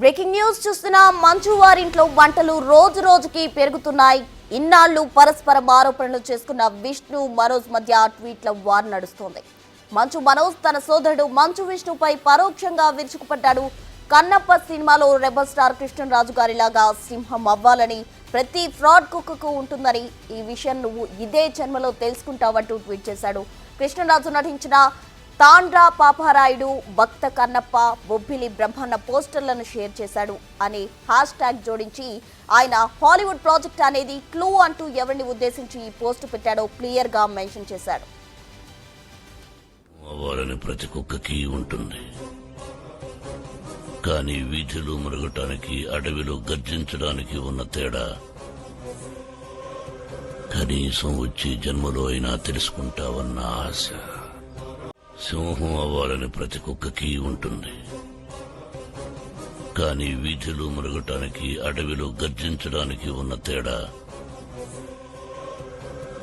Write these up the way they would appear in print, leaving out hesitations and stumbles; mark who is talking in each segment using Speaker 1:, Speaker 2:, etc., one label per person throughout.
Speaker 1: Breaking news చూస్తున్న మంచు వారింట్లో వంటలు రోజు రోజుకి పెరుగుతున్నాయి. ఇన్నాళ్లు పరస్పర ఆరోపణలు చేసుకున్న విష్ణు మనోజ్ మధ్య ట్వీట్ల వార్ నడుస్తోంది. మంచు మనోజ్ తన సోదరుడు మంచు విష్ణుపై పరోక్షంగా విరుచుకుపడ్డాడు. కన్నప్ప సినిమాలో రెబల్ స్టార్ కృష్ణరాజు గారిలాగా సింహం అవ్వాలని ప్రతి ఫ్రాడ్ కుక్కకు ఉంటుందని, ఈ విషయం నువ్వు ఇదే జన్మలో తెలుసుకుంటావంటూ ట్వీట్ చేశాడు. కృష్ణరాజు నటించిన తాండ్రా పాపారాయుడు, భక్త కన్నప్ప, బొబ్బిలి బ్రహ్మన్న పోస్టర్లను షేర్ చేశాడు అని హ్యాష్ ట్యాగ్ జోడించి ఆయన హాలీవుడ్ ప్రాజెక్ట్ అనేది క్లూ అంటూ ఎవరిని ఉద్దేశించి ఈ పోస్ట్ పెట్టాడో క్లియర్ గా మెన్షన్ చేశాడు.
Speaker 2: అవ్వాలని ప్రతి కుక్కకి ఉంటుంది, కానీ వీధిలో మురగటానికి, అడవిలో గర్జించడానికి ఉన్న తేడా కనీసం వచ్చే జన్మలో అయినా తెలుసుకుంటావన్న ఆశ. సింహం అవ్వాలని ప్రతి కుక్కకి ఉంటుంది, కానీ వీధిలో మురగటానికి, అడవిలో గర్జించడానికి ఉన్న తేడా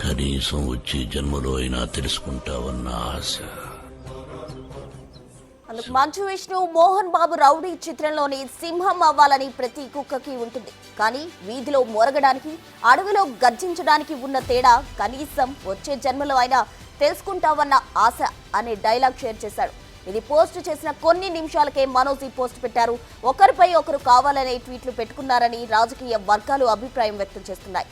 Speaker 2: కనీసం వచ్చే జన్మలో అయినా తెలుసుకుంటావన్న ఆశ.
Speaker 1: అందుకు మంచు విష్ణు మోహన్ బాబు రౌడీ చిత్రంలోని సింహం అవ్వాలని ప్రతి కుక్కకి ఉంటుంది, కానీ వీధిలో మొరగడానికి, అడవిలో గర్జించడానికి ఉన్న తేడా కనీసం వచ్చే జన్మలో అయినా తెలుసుకుంటావన్న ఆశ అనే డైలాగ్ షేర్ చేశాడు. ఇది పోస్ట్ చేసిన కొన్ని నిమిషాలకే మనోజ్ ఈ పోస్ట్ పెట్టారు. ఒకరిపై ఒకరు కావాలనే ట్వీట్లు పెట్టుకున్నారని రాజకీయ వర్గాలు అభిప్రాయం వ్యక్తం చేస్తున్నాయి.